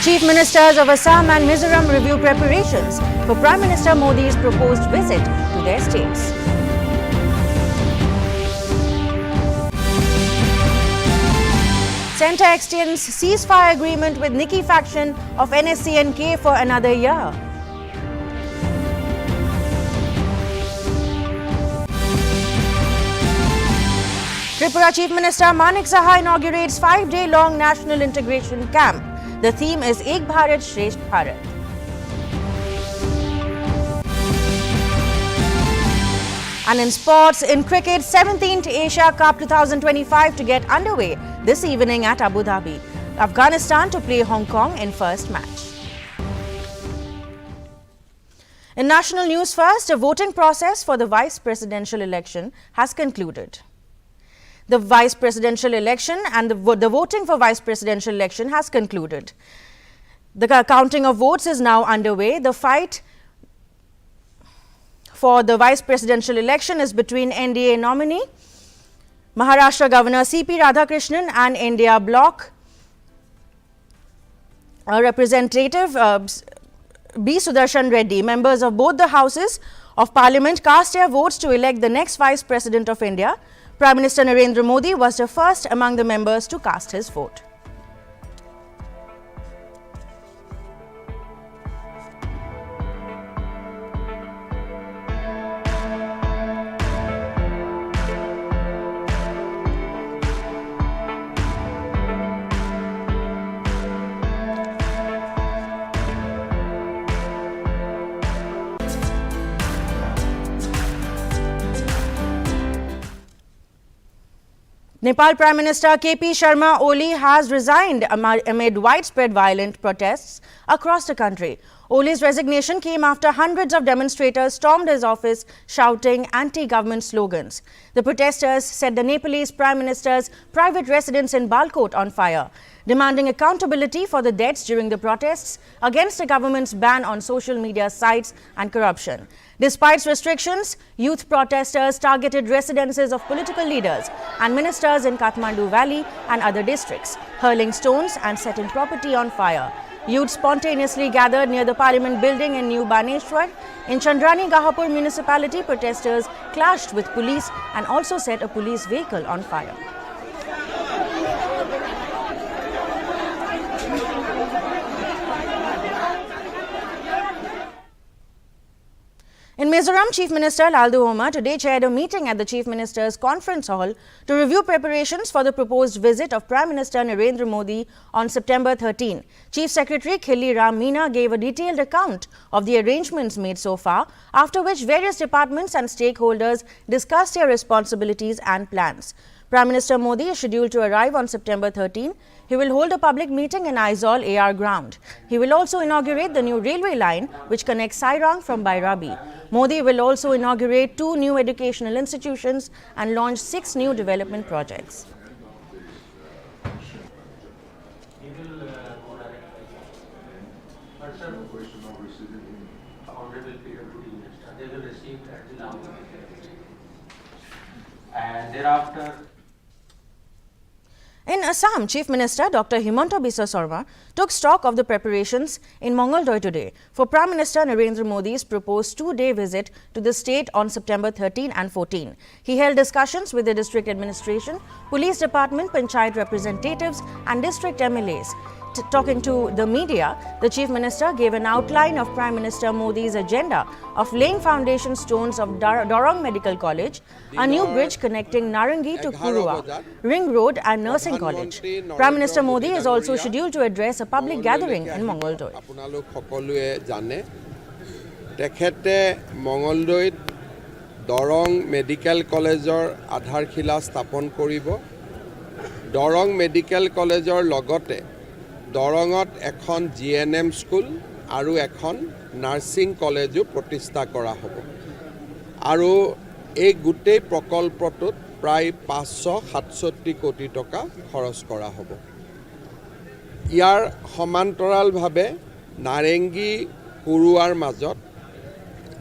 Chief Ministers of Assam and Mizoram review preparations for Prime Minister Modi's proposed visit to their states. Centre extends ceasefire agreement with Nikki faction of NSCNK for another year. Tripura Chief Minister Manik Saha inaugurates 5-day-long national integration camp. The theme is Ek Bharat Shresth Bharat. And in sports, in cricket, 17th Asia Cup 2025 to get underway this evening at Abu Dhabi. Afghanistan to play Hong Kong in first match. In national news first, a voting process for the vice presidential election has concluded. The vice presidential election and the voting for vice presidential election has concluded. The counting of votes is now underway. The fight for the vice presidential election is between NDA nominee Maharashtra Governor C.P. Radhakrishnan and India Bloc Representative B. Sudarshan Reddy. Members of both the houses of parliament cast their votes to elect the next vice president of India. Prime Minister Narendra Modi was the first among the members to cast his vote. Nepal Prime Minister K.P. Sharma Oli has resigned amid widespread violent protests across the country. Oli's resignation came after hundreds of demonstrators stormed his office shouting anti-government slogans. The protesters set the Nepalese Prime Minister's private residence in Balkot on fire, demanding accountability for the deaths during the protests against the government's ban on social media sites and corruption. Despite restrictions, youth protesters targeted residences of political leaders and ministers in Kathmandu Valley and other districts, hurling stones and setting property on fire. Youth spontaneously gathered near the parliament building in New Baneshwar. In Chandrani Gahapur municipality, protesters clashed with police and also set a police vehicle on fire. In Mizoram, Chief Minister Laldu Homa today chaired a meeting at the Chief Minister's Conference Hall to review preparations for the proposed visit of Prime Minister Narendra Modi on September 13. Chief Secretary Khilli Ram Meena gave a detailed account of the arrangements made so far, after which various departments and stakeholders discussed their responsibilities and plans. Prime Minister Modi is scheduled to arrive on September 13. He will hold a public meeting in Aizawl AR ground. He will also inaugurate the new railway line which connects Sairang from Bairabi. Modi will also inaugurate 2 new educational institutions and launch 6 new development projects. And thereafter, in Assam, Chief Minister Dr. Himanta Biswa Sarma took stock of the preparations in Mongoldoy today for Prime Minister Narendra Modi's proposed 2-day visit to the state on September 13 and 14. He held discussions with the district administration, police department, panchayat representatives and district MLAs. Talking to the media, the Chief Minister gave an outline of Prime Minister Modi's agenda of laying foundation stones of Dorong Medical College, a new bridge connecting Narangi to Kurua, Ring Road and Nursing College. Prime Minister Modi is also scheduled to address a public gathering in Mongoldoy. Dorong Medical Collegeor Adharkhila Stapon Koribo, Dorong Medical Collegeor Logote, Dorongot এখন GNM school আৰু এখন nursing কলেজো প্ৰতিষ্ঠা কৰা হ'ব আৰু এই গোটেই প্ৰকল্পটোত প্ৰায় 567 কোটি টকা খৰচ কৰা হ'ব ইয়াৰ সমান্তৰালভাৱে নাৰেংগী কুৰুৱাৰ মাজত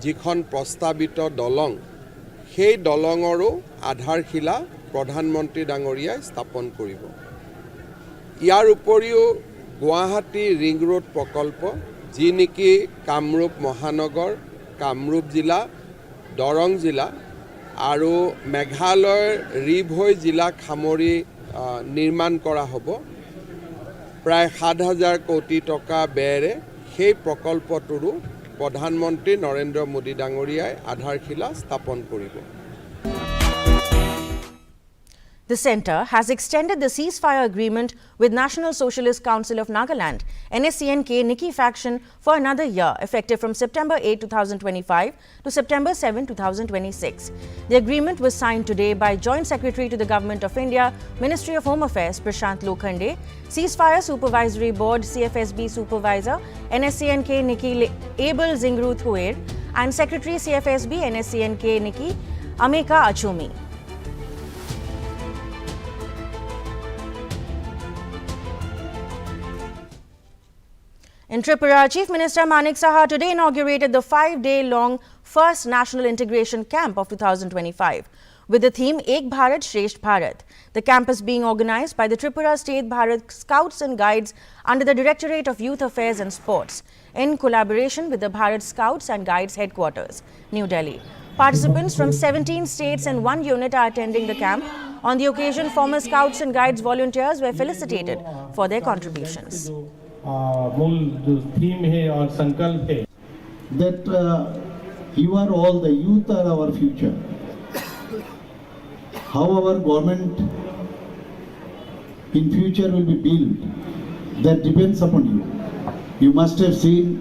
যিখন প্ৰস্তাৱিত দলং সেই দলঙৰো আধাৰশিলা প্ৰধানমন্ত্ৰী ডাঙৰীয়াই স্থাপন কৰিব ইয়াৰ উপৰিও গুৱাহাটী ৰিং ৰোড প্ৰকল্প যি নেকি কামৰূপ মহানগৰ, কামৰূপ জিলা, দৰং জিলা আৰু মেঘালয়ৰ ৰিভৈ জিলাক সামৰি নিৰ্মাণ কৰা হ'ব। প্ৰায় 7,000 কোটি টকা ব্যয়েৰে সেই প্ৰকল্পটোৰো প্ৰধানমন্ত্ৰী নৰেন্দ্ৰ মোদী ডাঙৰীয়াই আধাৰশিলা স্থাপন কৰিব। The centre has extended the ceasefire agreement with National Socialist Council of Nagaland, NSCN-K Nikki faction for another year, effective from September 8, 2025 to September 7, 2026. The agreement was signed today by Joint Secretary to the Government of India, Ministry of Home Affairs Prashant Lokhande, Ceasefire Supervisory Board CFSB Supervisor NSCN-K Nikki Abel Zingru Thuer and Secretary CFSB NSCN-K Nikki Ameka Achumi. In Tripura, Chief Minister Manik Saha today inaugurated the 5-day-long first National Integration Camp of 2025 with the theme Ek Bharat Shresth Bharat. The camp is being organized by the Tripura State Bharat Scouts and Guides under the Directorate of Youth Affairs and Sports in collaboration with the Bharat Scouts and Guides headquarters, New Delhi. Participants from 17 states and 1 unit are attending the camp. On the occasion, former Scouts and Guides volunteers were felicitated for their contributions. मूल जो theme है और संकल्प है that you are all, the youth are our future. How our government in future will be built, that depends upon you. You must have seen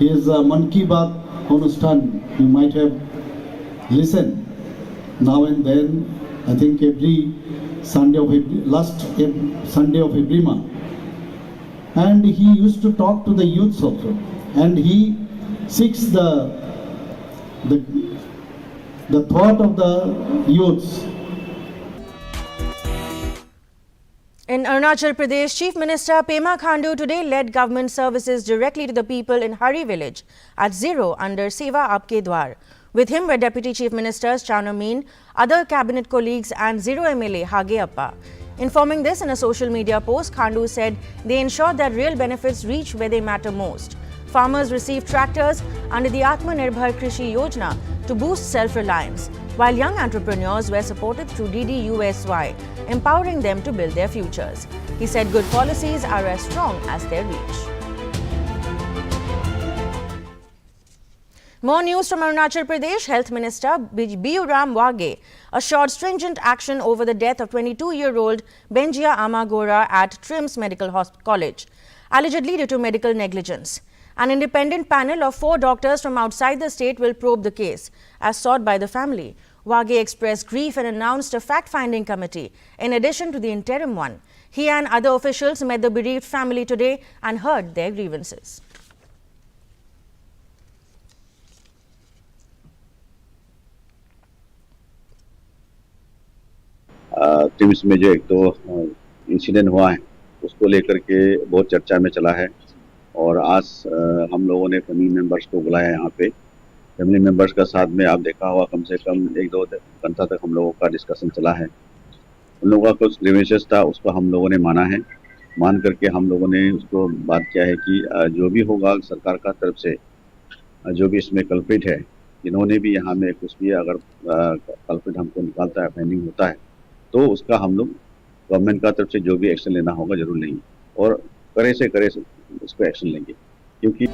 his Man Ki Baat Anushthan. You might have listened now and then. I think every Sunday of Sunday of every month. And he used to talk to the youths also, and he seeks the thought of the youths. In Arunachal Pradesh, Chief Minister Pema Khandu today led government services directly to the people in Hari village at Zero under Seva Aapke Dwar. With him were Deputy Chief Ministers Chana Meen, other cabinet colleagues and Zero MLA Hage Appa. Informing this in a social media post, Khandu said they ensure that real benefits reach where they matter most. Farmers received tractors under the Atmanirbhar Krishi Yojana to boost self-reliance, while young entrepreneurs were supported through DDUSY, empowering them to build their futures. He said good policies are as strong as their reach. More news from Arunachal Pradesh. Health Minister Biyuram Wage assured stringent action over the death of 22-year-old Benjia Amagora at TRIMS Medical College, allegedly due to medical negligence. An independent panel of 4 doctors from outside the state will probe the case, as sought by the family. Wage expressed grief and announced a fact-finding committee, in addition to the interim one. He and other officials met the bereaved family today and heard their grievances. TRIMS में जो एक तो incident हुआ है उसको लेकर के बहुत चर्चा में चला है और आज हम लोगों ने फैमिली मेंबर्स को बुलाया यहाँ पे। फैमिली मेंबर्स का साथ में आप देखा हुआ कम से कम 1-2 घंटा तक हम लोगों का डिस्कशन चला है। उन लोगों का कुछ ग्रीवेंसेस था उसको हम लोगों ने माना है। मान करके हम लोगों ने उसको बात किया है कि जो भी होगा सरकार का तरफ से जो भी इसमें कल्प्रिट है, इन्होंने भी यहाँ में कुछ भी अगर कल्प्रिट हमको निकालता है, फाइंडिंग होता है, तो उसका हम लोग गवर्नमेंट का तरफ से जो भी एक्शन लेना होगा जरूर लेंगे और करे से उसको एक्शन लेंगे क्योंकि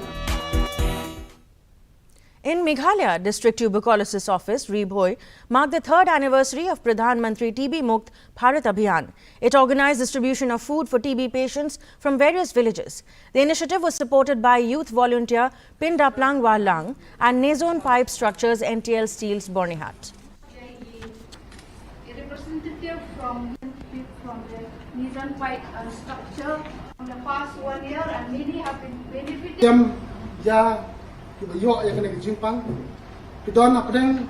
In Meghalaya, District Tuberculosis Office, Rebhoi, marked the 3rd anniversary of Pradhan Mantri TB Mukt Bharat Abhiyan. It organized distribution of food for TB patients from various villages. The initiative was supported by youth volunteer Pindaplang Walang and Nazone Pipe Structures NTL Steels Bornihat. A representative from the Nazone Pipe structure from the past 1 year, and many have been benefiting. Yo ya kena kejimpang, pidon apeng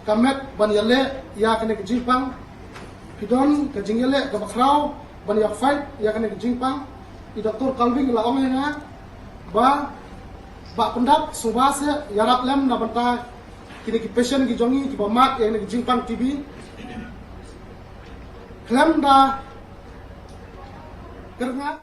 kamet ban yale ya kena kejimpang, pidon kejingele kebakrau ban yak fight ya kena kejimpang, Dr. Calvin la ong na ba pendap subase yarap lem na banta kini ki patient ki jongi ki bamat ya kena kejimpang TB, klem da kerna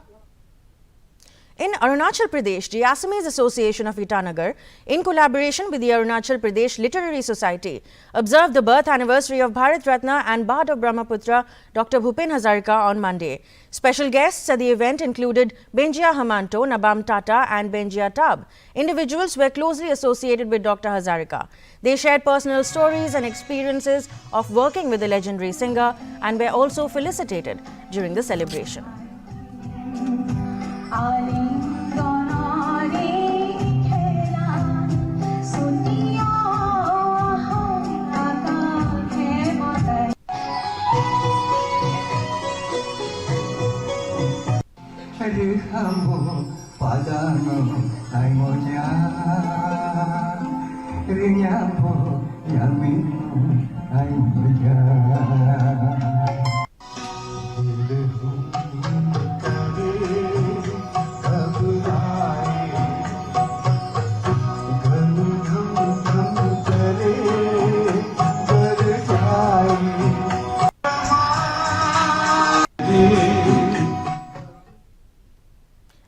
In Arunachal Pradesh, the Assamese Association of Itanagar, in collaboration with the Arunachal Pradesh Literary Society, observed the birth anniversary of Bharat Ratna and Bard of Brahmaputra Dr. Bhupen Hazarika on Monday. Special guests at the event included Benjia Hamanto, Nabam Tata and Benjia Tab. Individuals were closely associated with Dr. Hazarika. They shared personal stories and experiences of working with the legendary singer and were also felicitated during the celebration.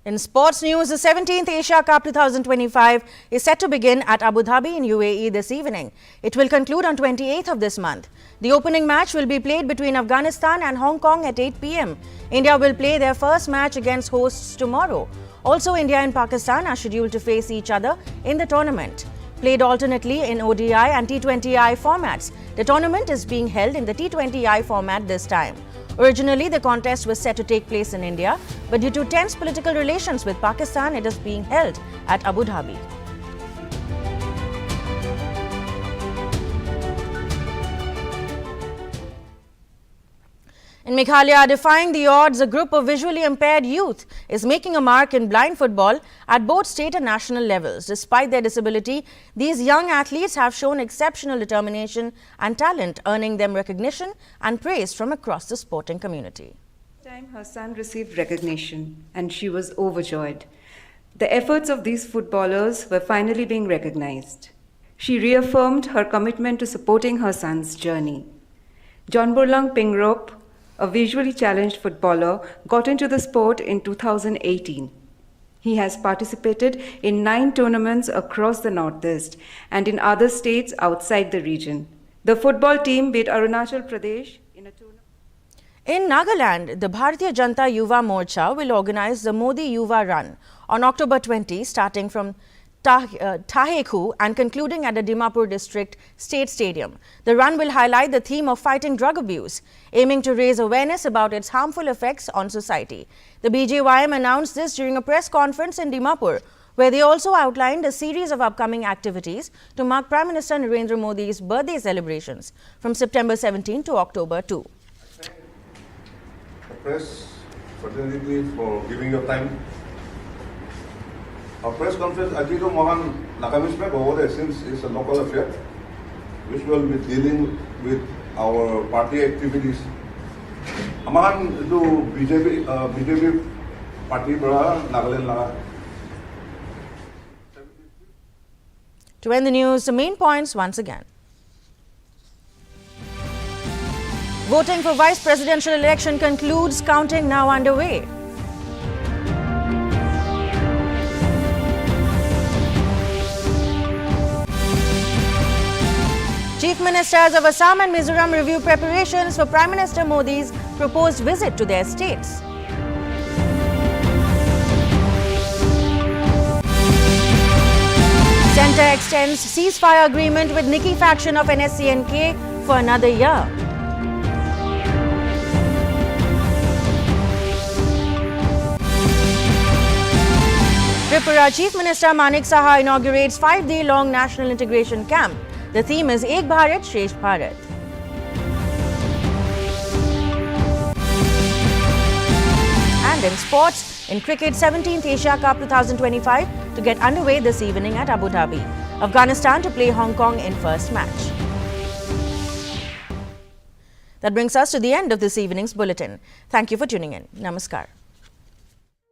In sports news, the 17th Asia Cup 2025 is set to begin at Abu Dhabi in UAE this evening. It will conclude on 28th of this month. The opening match will be played between Afghanistan and Hong Kong at 8 p.m. India will play their first match against hosts tomorrow. Also, India and Pakistan are scheduled to face each other in the tournament. Played alternately in ODI and T20I formats, the tournament is being held in the T20I format this time. Originally, the contest was set to take place in India, but due to tense political relations with Pakistan, it is being held at Abu Dhabi. In Meghalaya, defying the odds, a group of visually impaired youth is making a mark in blind football at both state and national levels. Despite their disability, these young athletes have shown exceptional determination and talent, earning them recognition and praise from across the sporting community. This time her son received recognition and she was overjoyed. The efforts of these footballers were finally being recognized. She reaffirmed her commitment to supporting her son's journey. John Burlang Pingrop, a visually challenged footballer, got into the sport in 2018. He has participated in 9 tournaments across the Northeast and in other states outside the region. The football team beat Arunachal Pradesh in a tournament. In Nagaland, the Bharatiya Janata Yuva Morcha will organize the Modi Yuva Run on October 20, starting from Thahekhu and concluding at the Dimapur District State Stadium. The run will highlight the theme of fighting drug abuse, aiming to raise awareness about its harmful effects on society. The BJYM announced this during a press conference in Dimapur, where they also outlined a series of upcoming activities to mark Prime Minister Narendra Modi's birthday celebrations from September 17 to October 2. The press fraternity for giving your time. Our press conference, I think, Mohan Nakamismek over there, since it's a local affair, which will be dealing with our party activities. Amahan do BJP party bra Nagaland laga. To end the news, the main points once again. Voting for vice presidential election concludes, counting now underway. Chief Ministers of Assam and Mizoram review preparations for Prime Minister Modi's proposed visit to their states. Centre extends ceasefire agreement with Nikki faction of NSCNK for another year. Tripura Chief Minister Manik Saha inaugurates 5-day-long national integration camp. The theme is Ek Bharat, Shresh Bharat. And in sports, in cricket, 17th Asia Cup 2025 to get underway this evening at Abu Dhabi. Afghanistan to play Hong Kong in first match. That brings us to the end of this evening's bulletin. Thank you for tuning in. Namaskar.